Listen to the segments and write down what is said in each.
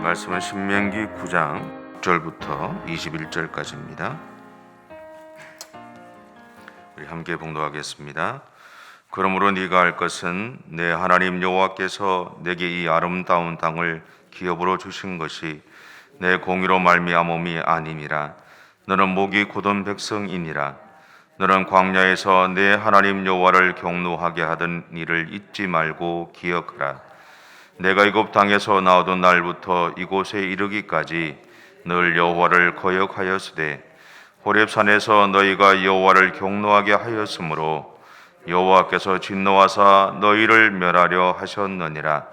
말씀은 신명기 9장 6절부터 21절까지입니다. 우리 함께 봉독하겠습니다. 그러므로 네가 할 것은 내 하나님 여호와께서 내게 이 아름다운 땅을 기업으로 주신 것이 내 공의로 말미암음이 아님이라. 너는 목이 곧은 백성이니라. 너는 광야에서 내 하나님 여호와를 경노하게 하던 일을 잊지 말고 기억하라. 내가 이곳 땅에서 나오던 날부터 이곳에 이르기까지 늘 여호와를 거역하였으되 호렙산에서 너희가 여호와를 경노하게 하였으므로 여호와께서 진노하사 너희를 멸하려 하셨느니라.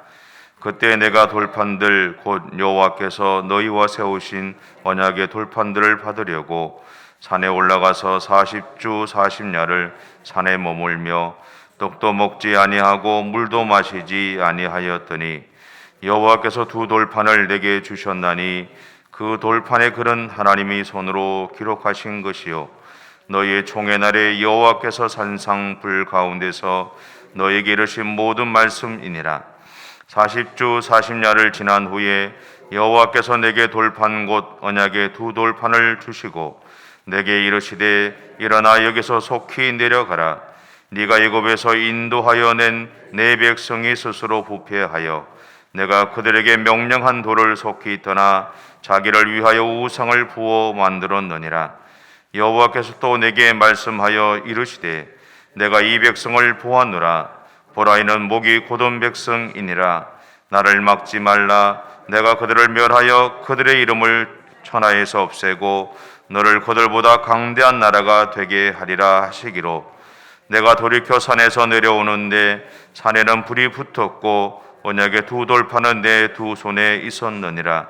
그때 내가 돌판들 곧 여호와께서 너희와 세우신 언약의 돌판들을 받으려고 산에 올라가서 40주 40야를 산에 머물며 떡도 먹지 아니하고 물도 마시지 아니하였더니 여호와께서 두 돌판을 내게 주셨나니 그 돌판의 글은 하나님이 손으로 기록하신 것이요 너희의 총의 날에 여호와께서 산상불 가운데서 너희에게 이르신 모든 말씀이니라. 40주 40야를 지난 후에 여호와께서 내게 돌판 곧 언약의 두 돌판을 주시고 내게 이르시되 일어나 여기서 속히 내려가라. 네가 애굽에서 인도하여 낸 내 백성이 스스로 부패하여 내가 그들에게 명령한 돌을 속히 떠나 자기를 위하여 우상을 부어 만들었느니라. 여호와께서 또 내게 말씀하여 이르시되 내가 이 백성을 보았노라. 보라 이는 목이 곧은 백성이니라. 나를 막지 말라. 내가 그들을 멸하여 그들의 이름을 천하에서 없애고 너를 그들보다 강대한 나라가 되게 하리라 하시기로 내가 돌이켜 산에서 내려오는데 산에는 불이 붙었고 언약의 두 돌판은 내 두 손에 있었느니라.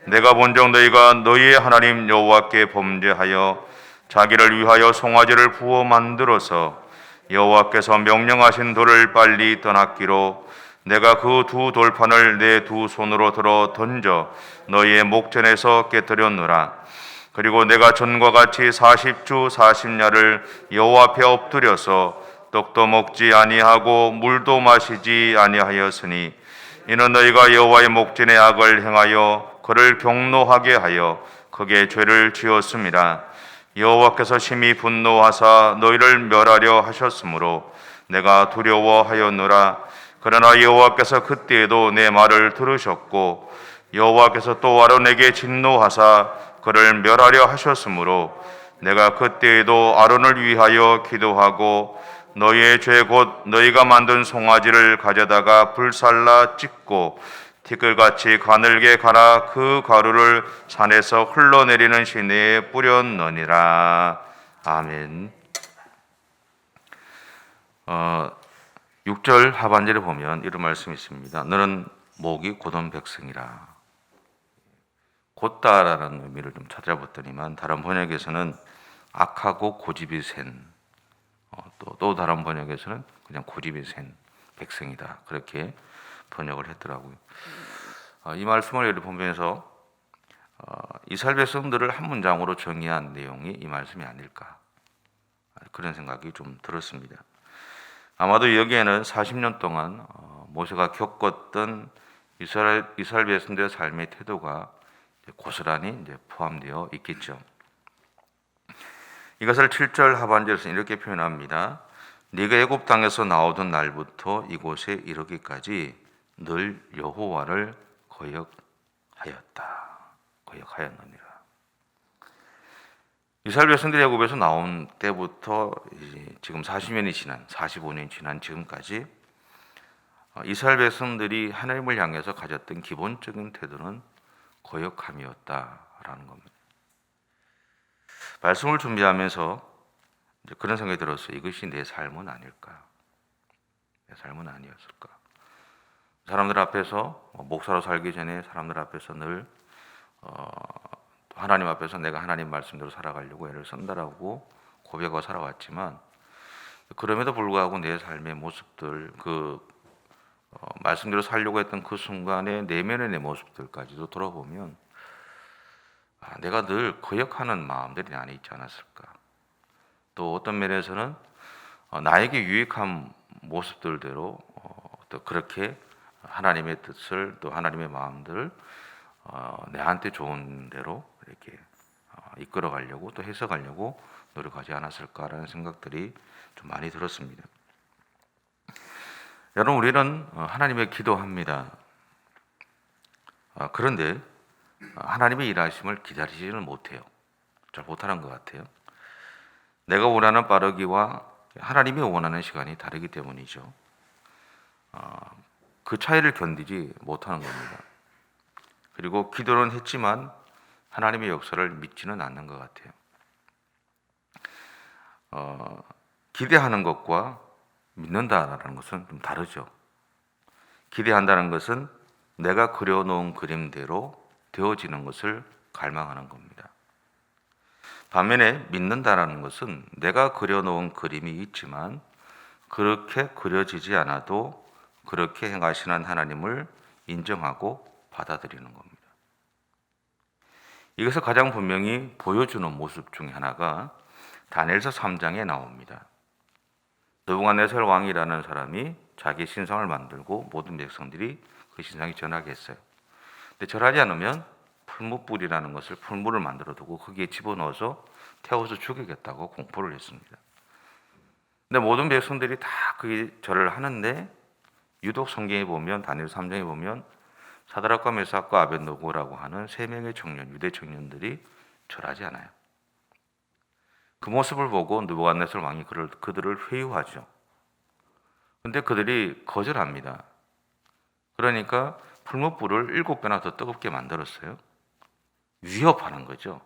내가 본적 너희가 너희의 하나님 여호와께 범죄하여 자기를 위하여 송아지를 부어 만들어서 여호와께서 명령하신 돌을 빨리 떠났기로 내가 그 두 돌판을 내 두 손으로 들어 던져 너희의 목전에서 깨뜨렸노라. 그리고 내가 전과 같이 40주 40야를 여호와 앞에 엎드려서 떡도 먹지 아니하고 물도 마시지 아니하였으니 이는 너희가 여호와의 목전에 악을 행하여 그를 경노하게 하여 크게 죄를 지었음이라. 여호와께서 심히 분노하사 너희를 멸하려 하셨으므로 내가 두려워하였노라. 그러나 여호와께서 그때에도 내 말을 들으셨고 여호와께서 또 아론에게 진노하사 그를 멸하려 하셨으므로 내가 그때에도 아론을 위하여 기도하고 너희의 죄 곧 너희가 만든 송아지를 가져다가 불살라 찢고 티끌같이 가늘게 갈아 그 가루를 산에서 흘러내리는 시내에 뿌렸느니라. 아멘. 6절 하반절에 보면 이런 말씀이 있습니다. 너는 목이 곧은 백성이라. 곧다라는 의미를 좀 찾아봤더니만 다른 번역에서는 악하고 고집이 센, 또 다른 번역에서는 그냥 고집이 센 백성이다, 그렇게 번역을 했더라고요. 이 말씀을 보면서 이스라엘 백성들을 한 문장으로 정의한 내용이 이 말씀이 아닐까, 그런 생각이 좀 들었습니다. 아마도 여기에는 40년 동안 모세가 겪었던 이스라엘 백성들의 삶의 태도가 고스란히 포함되어 있겠죠. 이것을 7절 하반절에서 이렇게 표현합니다. 네가 애굽 땅에서 나오던 날부터 이곳에 이르기까지 늘 여호와를 거역하였느니라. 이스라엘 백성들이 애굽에서 나온 때부터 지금 40년이 지난 45년이 지난 지금까지 이스라엘 백성들이 하나님을 향해서 가졌던 기본적인 태도는 거역함이었다라는 겁니다. 말씀을 준비하면서 그런 생각이 들었어요. 이것이 내 삶은 아닐까? 내 삶은 아니었을까? 사람들 앞에서 목사로 살기 전에 사람들 앞에서 늘 하나님 앞에서 내가 하나님 말씀대로 살아가려고 애를 쓴다라고 고백하고 살아왔지만 그럼에도 불구하고 내 삶의 모습들, 말씀대로 살려고 했던 그 순간에 내면의 내 모습들까지도 돌아보면 내가 늘 거역하는 마음들이 안에 있지 않았을까. 또 어떤 면에서는 나에게 유익한 모습들대로 또 그렇게 하나님의 뜻을 또 하나님의 마음들을 내한테 좋은 대로 이렇게 이끌어 가려고 또 해석하려고 노력하지 않았을까라는 생각들이 좀 많이 들었습니다. 여러분, 우리는 하나님의 기도합니다. 그런데 하나님의 일하심을 기다리지는 못해요. 잘 못하는 것 같아요. 내가 원하는 빠르기와 하나님이 원하는 시간이 다르기 때문이죠. 그 차이를 견디지 못하는 겁니다. 그리고 기도는 했지만 하나님의 역사를 믿지는 않는 것 같아요. 기대하는 것과 믿는다라는 것은 좀 다르죠. 기대한다는 것은 내가 그려놓은 그림대로 되어지는 것을 갈망하는 겁니다. 반면에 믿는다라는 것은 내가 그려놓은 그림이 있지만 그렇게 그려지지 않아도 그렇게 행하시는 하나님을 인정하고 받아들이는 겁니다. 이것을 가장 분명히 보여주는 모습 중에 하나가 다니엘서 3장에 나옵니다. 느부갓네살 왕이라는 사람이 자기 신상을 만들고 모든 백성들이 그 신상에 전하게 했어요. 근데 절하지 않으면 풀무불이라는 것을 풀무를 만들어 두고 거기에 집어넣어서 태워서 죽이겠다고 공포를 했습니다. 근데 모든 백성들이 다 그 절을 하는데 유독 성경에 보면 다니엘 3장에 보면 사드락과 메삭과 아벳느고라고 하는 세 명의 청년, 유대 청년들이 절하지 않아요. 그 모습을 보고 느부갓네살 왕이 그들을 회유하죠. 근데 그들이 거절합니다. 그러니까 풀무불을 7배나 더 뜨겁게 만들었어요. 위협하는 거죠.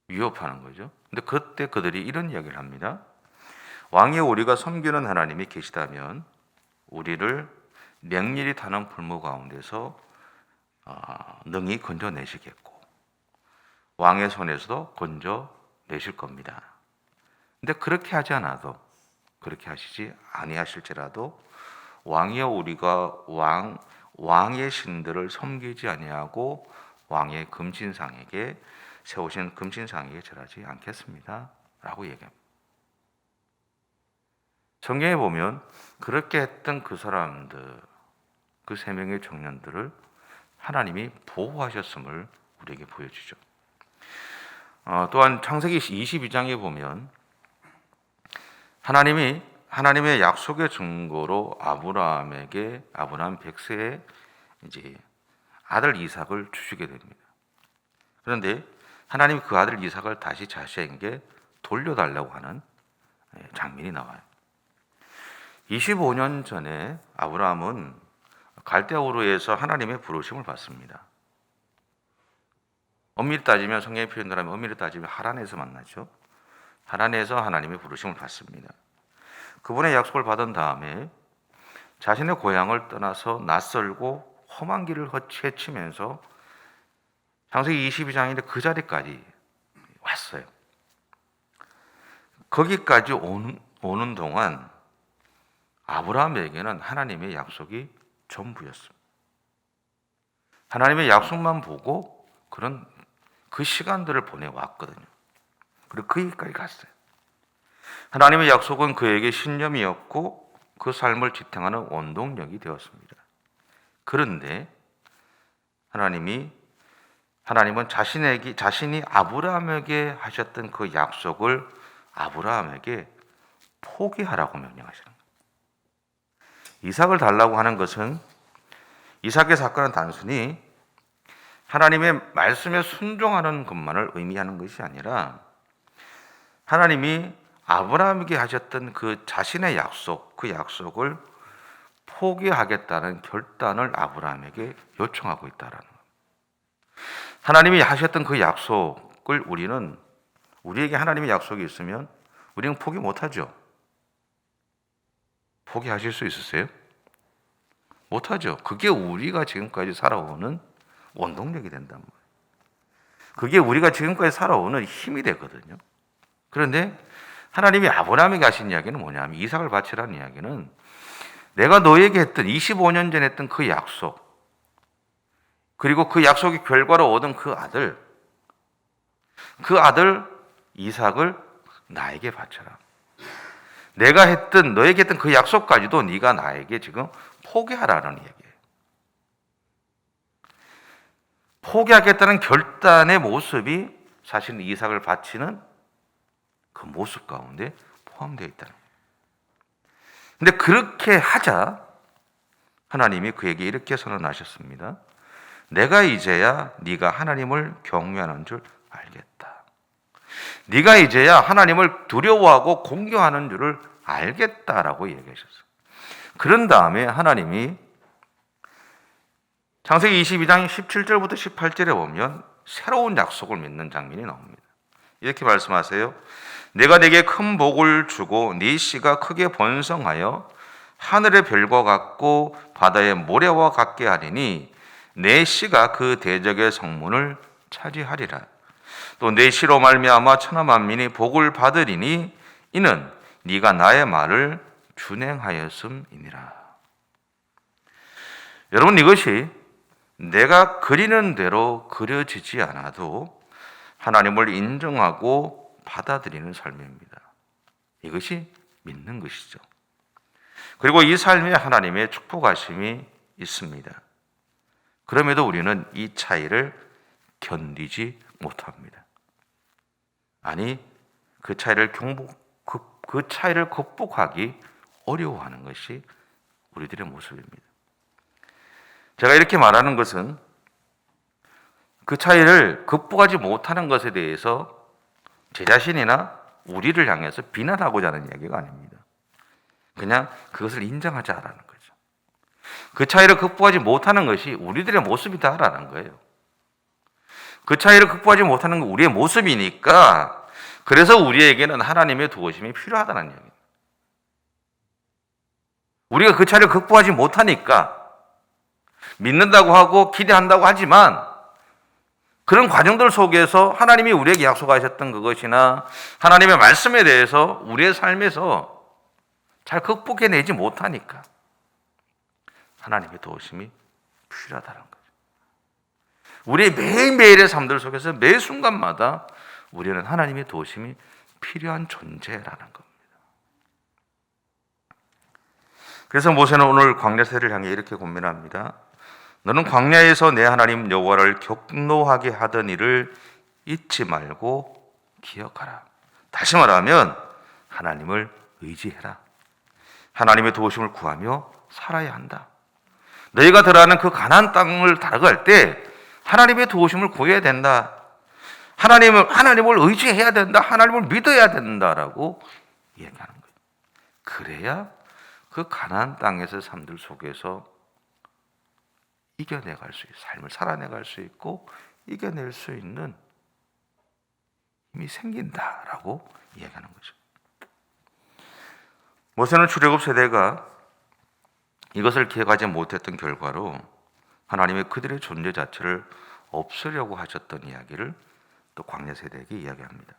위협하는 거죠. 근데 그때 그들이 이런 이야기를 합니다. 왕이 우리가 섬기는 하나님이 계시다면 우리를 냉일이 타는 풀무 가운데서 능히 건져내시겠고 왕의 손에서도 건져내실 겁니다. 근데 그렇게 하지 않아도, 그렇게 하시지 아니하실지라도 왕이여 우리가 왕의 신들을 섬기지 아니하고 왕의 금신상에게 세우신 금신상에게 절하지 않겠습니다 라고 얘기합니다. 성경에 보면 그렇게 했던 그 사람들, 그 세 명의 청년들을 하나님이 보호하셨음을 우리에게 보여주죠. 또한 창세기 22장에 보면 하나님의 약속의 증거로 아브라함 100세에 이제 아들 이삭을 주시게 됩니다. 그런데 하나님 그 아들 이삭을 다시 자신에게 돌려달라고 하는 장면이 나와요. 25년 전에 아브라함은 갈대아 우르에서 하나님의 부르심을 받습니다. 엄밀히 따지면 성경에 표현하면 엄밀히 따지면 하란에서 만나죠. 하란에서 하나님의 부르심을 받습니다. 그분의 약속을 받은 다음에 자신의 고향을 떠나서 낯설고 험한 길을 헤치면서 창세기 22장인데 그 자리까지 왔어요. 거기까지 오는 동안 아브라함에게는 하나님의 약속이 전부였습니다. 하나님의 약속만 보고 그런 그 시간들을 보내왔거든요. 그리고 그 길까지 갔어요. 하나님의 약속은 그에게 신념이었고 그 삶을 지탱하는 원동력이 되었습니다. 그런데 하나님은 자신이 아브라함에게 하셨던 그 약속을 아브라함에게 포기하라고 명령하시는 거예요. 이삭을 달라고 하는 것은 이삭의 사건은 단순히 하나님의 말씀에 순종하는 것만을 의미하는 것이 아니라 하나님이 아브라함에게 하셨던 그 자신의 약속, 그 약속을 포기하겠다는 결단을 아브라함에게 요청하고 있다라는 거예요. 하나님이 하셨던 그 약속을 우리에게 하나님의 약속이 있으면 우리는 포기 못하죠. 포기하실 수 있으세요? 못하죠. 그게 우리가 지금까지 살아오는 원동력이 된단 말이에요. 그게 우리가 지금까지 살아오는 힘이 되거든요. 그런데 하나님이 아브라함에게 하신 이야기는 뭐냐면 이삭을 바치라는 이야기는 내가 너에게 했던 25년 전에 했던 그 약속, 그리고 그 약속의 결과로 얻은 그 아들 이삭을 나에게 바쳐라. 너에게 했던 그 약속까지도 네가 나에게 지금 포기하라는 얘기예요. 포기하겠다는 결단의 모습이 사실 이삭을 바치는 그 모습 가운데 포함되어 있다는 거예요. 근데 그렇게 하자 하나님이 그에게 이렇게 선언하셨습니다. 내가 이제야 네가 하나님을 경외하는 줄 알겠다. 네가 이제야 하나님을 두려워하고 공경하는 줄을 알겠다라고 얘기하셨어요. 그런 다음에 하나님이 창세기 22장 17절부터 18절에 보면 새로운 약속을 맺는 장면이 나옵니다. 이렇게 말씀하세요. 내가 네게 큰 복을 주고 네 씨가 크게 번성하여 하늘의 별과 같고 바다의 모래와 같게 하리니 내 씨가 그 대적의 성문을 차지하리라. 또 내 씨로 말미암아 천하 만민이 복을 받으리니 이는 네가 나의 말을 준행하였음이니라. 여러분, 이것이 내가 그리는 대로 그려지지 않아도 하나님을 인정하고 받아들이는 삶입니다. 이것이 믿는 것이죠. 그리고 이 삶에 하나님의 축복하심이 있습니다. 그럼에도 우리는 이 차이를 견디지 못합니다. 아니, 그 차이를 극복하기 어려워하는 것이 우리들의 모습입니다. 제가 이렇게 말하는 것은 그 차이를 극복하지 못하는 것에 대해서 제 자신이나 우리를 향해서 비난하고자 하는 이야기가 아닙니다. 그냥 그것을 인정하자라는 거죠. 그 차이를 극복하지 못하는 것이 우리들의 모습이다라는 거예요. 그 차이를 극복하지 못하는 건 우리의 모습이니까 그래서 우리에게는 하나님의 도우심이 필요하다는 이야기입니다. 우리가 그 차이를 극복하지 못하니까 믿는다고 하고 기대한다고 하지만 그런 과정들 속에서 하나님이 우리에게 약속하셨던 그것이나 하나님의 말씀에 대해서 우리의 삶에서 잘 극복해내지 못하니까 하나님의 도우심이 필요하다는 거죠. 우리의 매일매일의 삶들 속에서 매 순간마다 우리는 하나님의 도우심이 필요한 존재라는 겁니다. 그래서 모세는 오늘 광야 세대를 향해 이렇게 고민합니다. 너는 광야에서 내 하나님 여호와를 격노하게 하던 일을 잊지 말고 기억하라. 다시 말하면 하나님을 의지해라. 하나님의 도우심을 구하며 살아야 한다. 너희가 들어가는 그 가나안 땅을 달아갈 때 하나님의 도우심을 구해야 된다. 하나님을 의지해야 된다. 하나님을 믿어야 된다라고 얘기하는 거예요. 그래야 그 가나안 땅에서 삶들 속에서 이겨내갈 수 있고 삶을 살아내갈 수 있고 이겨낼 수 있는 힘이 생긴다라고 이야기하는 거죠. 모세는 출애굽 세대가 이것을 기억하지 못했던 결과로 하나님의 그들의 존재 자체를 없애려고 하셨던 이야기를 또 광야 세대에게 이야기합니다.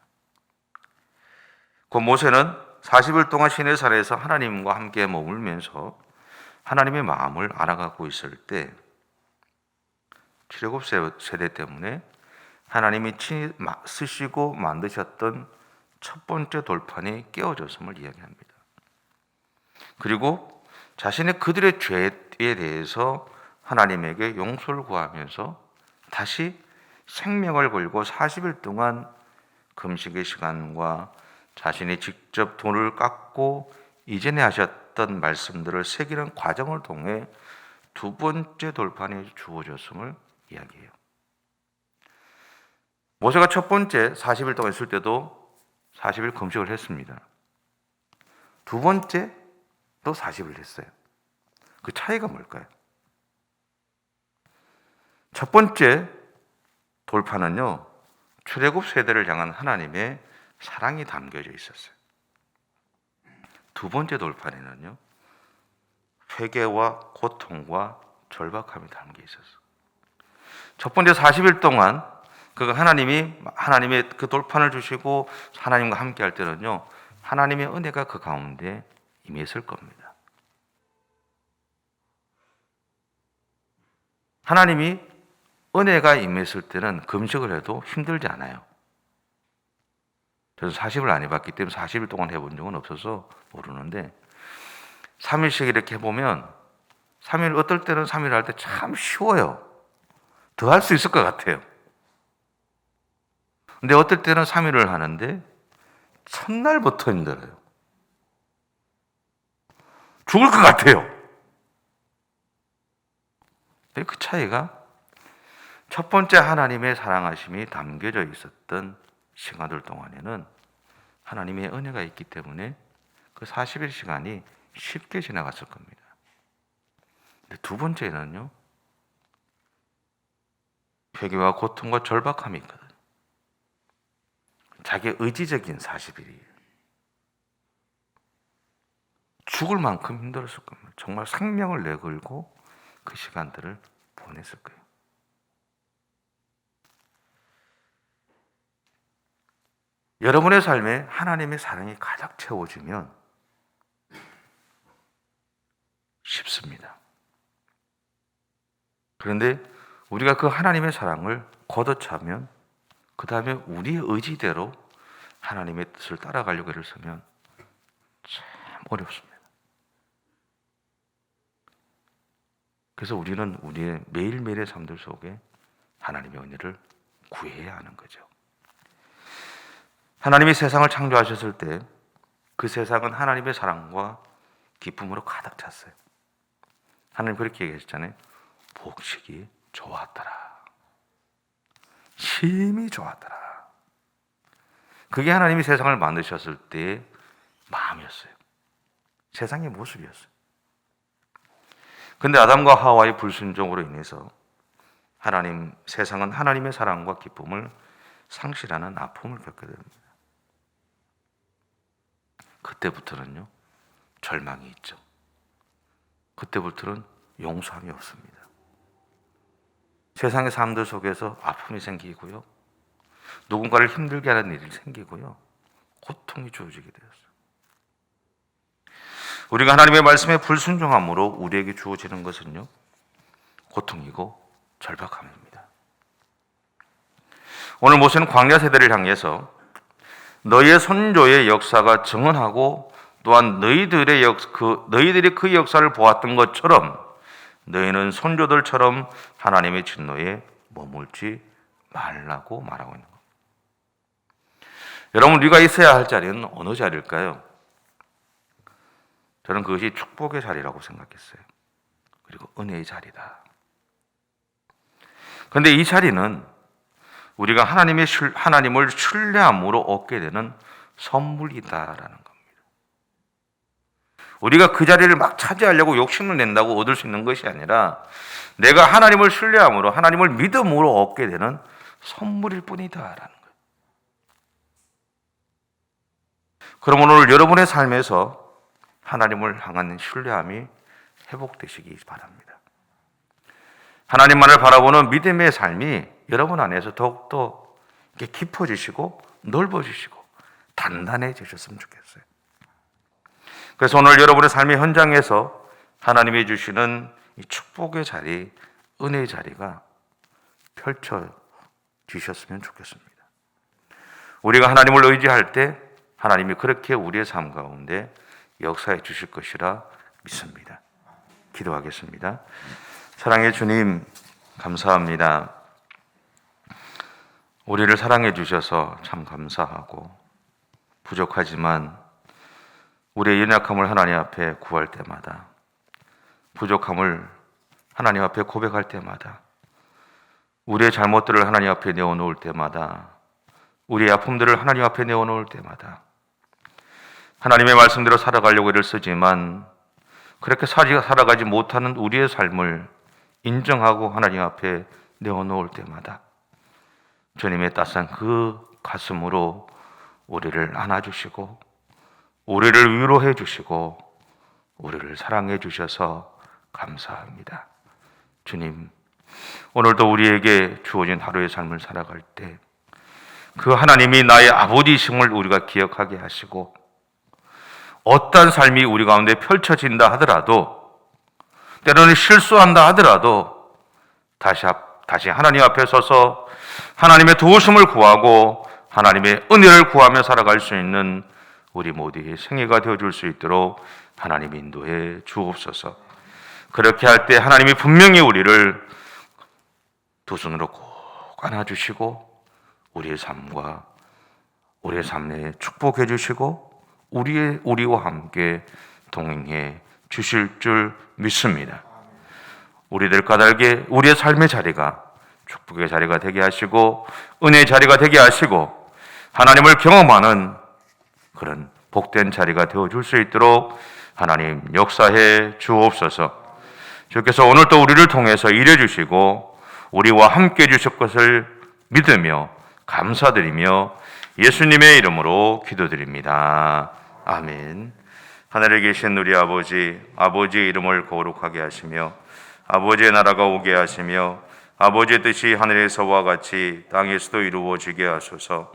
그 모세는 40일 동안 시내산에서 하나님과 함께 머물면서 하나님의 마음을 알아가고 있을 때 출애굽 세대 때문에 하나님이 친히 쓰시고 만드셨던 첫 번째 돌판이 깨어졌음을 이야기합니다. 그리고 자신의 그들의 죄에 대해서 하나님에게 용서를 구하면서 다시 생명을 걸고 40일 동안 금식의 시간과 자신이 직접 돌을 깎고 이전에 하셨던 말씀들을 새기는 과정을 통해 두 번째 돌판이 주어졌음을 이야기해요. 모세가 첫 번째 40일 동안 있을 때도 40일 금식을 했습니다. 두 번째 또 40일 했어요. 그 차이가 뭘까요? 첫 번째 돌판은요, 출애굽 세대를 향한 하나님의 사랑이 담겨져 있었어요. 두 번째 돌판에는요, 회개와 고통과 절박함이 담겨 있었어요. 첫 번째 40일 동안 하나님의 그 돌판을 주시고 하나님과 함께 할 때는요, 하나님의 은혜가 그 가운데 임했을 겁니다. 하나님이 은혜가 임했을 때는 금식을 해도 힘들지 않아요. 저는 40을 안 해봤기 때문에 40일 동안 해본 적은 없어서 모르는데 3일씩 이렇게 해보면 3일 어떨 때는 3일 할 때 참 쉬워요. 더 할 수 있을 것 같아요. 근데 어떨 때는 3일을 하는데 첫날부터 힘들어요. 죽을 것 같아요. 근데 그 차이가 첫 번째 하나님의 사랑하심이 담겨져 있었던 시간들 동안에는 하나님의 은혜가 있기 때문에 그 40일 시간이 쉽게 지나갔을 겁니다. 근데 두 번째는요, 회개와 고통과 절박함이 있거든요. 자기의 의지적인 40일이에요. 죽을 만큼 힘들었을 겁니다. 정말 생명을 내걸고 그 시간들을 보냈을 거예요. 여러분의 삶에 하나님의 사랑이 가득 채워지면 쉽습니다. 그런데 우리가 그 하나님의 사랑을 걷어차면 그 다음에 우리의 의지대로 하나님의 뜻을 따라가려고 애를 쓰면 참 어렵습니다. 그래서 우리는 우리의 매일매일의 삶들 속에 하나님의 은혜를 구해야 하는 거죠. 하나님이 세상을 창조하셨을 때 그 세상은 하나님의 사랑과 기쁨으로 가득 찼어요. 하나님 그렇게 얘기하셨잖아요. 복식이 좋았더라. 심히 좋았더라. 그게 하나님이 세상을 만드셨을 때의 마음이었어요. 세상의 모습이었어요. 근데 아담과 하와의 불순종으로 인해서 세상은 하나님의 사랑과 기쁨을 상실하는 아픔을 겪게 됩니다. 그때부터는요, 절망이 있죠. 그때부터는 용서함이 없습니다. 세상의 삶들 속에서 아픔이 생기고요, 누군가를 힘들게 하는 일이 생기고요, 고통이 주어지게 되었어요. 우리가 하나님의 말씀에 불순종함으로 우리에게 주어지는 것은요, 고통이고 절박함입니다. 오늘 모세는 광야 세대를 향해서 너희의 선조의 역사가 정언하고 또한 너희들이 그 역사를 보았던 것처럼 너희는 선조들처럼 하나님의 진노에 머물지 말라고 말하고 있는 겁니다. 여러분, 우리가 있어야 할 자리는 어느 자리일까요? 저는 그것이 축복의 자리라고 생각했어요. 그리고 은혜의 자리다. 그런데 이 자리는 우리가 하나님을 신뢰함으로 얻게 되는 선물이다라는 겁니다. 우리가 그 자리를 막 차지하려고 욕심을 낸다고 얻을 수 있는 것이 아니라 내가 하나님을 신뢰함으로 하나님을 믿음으로 얻게 되는 선물일 뿐이다라는 거예요. 그럼 오늘 여러분의 삶에서 하나님을 향한 신뢰함이 회복되시기 바랍니다. 하나님만을 바라보는 믿음의 삶이 여러분 안에서 더욱더 깊어지시고 넓어지시고 단단해지셨으면 좋겠어요. 그래서 오늘 여러분의 삶의 현장에서 하나님이 주시는 이 축복의 자리, 은혜의 자리가 펼쳐지셨으면 좋겠습니다. 우리가 하나님을 의지할 때 하나님이 그렇게 우리의 삶 가운데 역사해 주실 것이라 믿습니다. 기도하겠습니다. 사랑의 주님, 감사합니다. 우리를 사랑해 주셔서 참 감사하고 부족하지만 우리의 연약함을 하나님 앞에 구할 때마다, 부족함을 하나님 앞에 고백할 때마다, 우리의 잘못들을 하나님 앞에 내어놓을 때마다, 우리의 아픔들을 하나님 앞에 내어놓을 때마다 하나님의 말씀대로 살아가려고 애를 쓰지만 그렇게 살아가지 못하는 우리의 삶을 인정하고 하나님 앞에 내어놓을 때마다 주님의 따스한 그 가슴으로 우리를 안아주시고 우리를 위로해 주시고 우리를 사랑해 주셔서 감사합니다. 주님, 오늘도 우리에게 주어진 하루의 삶을 살아갈 때 그 하나님이 나의 아버지이심을 우리가 기억하게 하시고 어떤 삶이 우리 가운데 펼쳐진다 하더라도, 때로는 실수한다 하더라도 다시 하나님 앞에 서서 하나님의 도우심을 구하고 하나님의 은혜를 구하며 살아갈 수 있는 우리 모두의 생애가 되어줄 수 있도록 하나님 인도해 주옵소서. 그렇게 할 때 하나님이 분명히 우리를 두 손으로 꼭 안아주시고 우리의 삶과 우리의 삶에 축복해 주시고 우리와 함께 동행해 주실 줄 믿습니다. 우리들 까닭에 우리의 삶의 자리가 축복의 자리가 되게 하시고 은혜의 자리가 되게 하시고 하나님을 경험하는 그런 복된 자리가 되어줄 수 있도록 하나님 역사해 주옵소서. 주께서 오늘 또 우리를 통해서 일해 주시고 우리와 함께 해주실 것을 믿으며 감사드리며 예수님의 이름으로 기도드립니다. 아멘. 하늘에 계신 우리 아버지, 아버지의 이름을 거룩하게 하시며 아버지의 나라가 오게 하시며 아버지의 뜻이 하늘에서와 같이 땅에서도 이루어지게 하소서.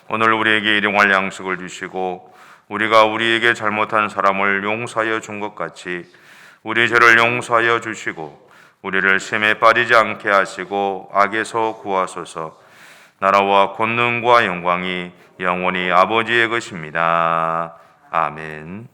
오늘 우리에게 일용할 양식을 주시고 우리가 우리에게 잘못한 사람을 용서하여 준 것 같이 우리 죄를 용서하여 주시고 우리를 시험에 빠지지 않게 하시고 악에서 구하소서. 나라와 권능과 영광이 영원히 아버지의 것입니다. 아멘.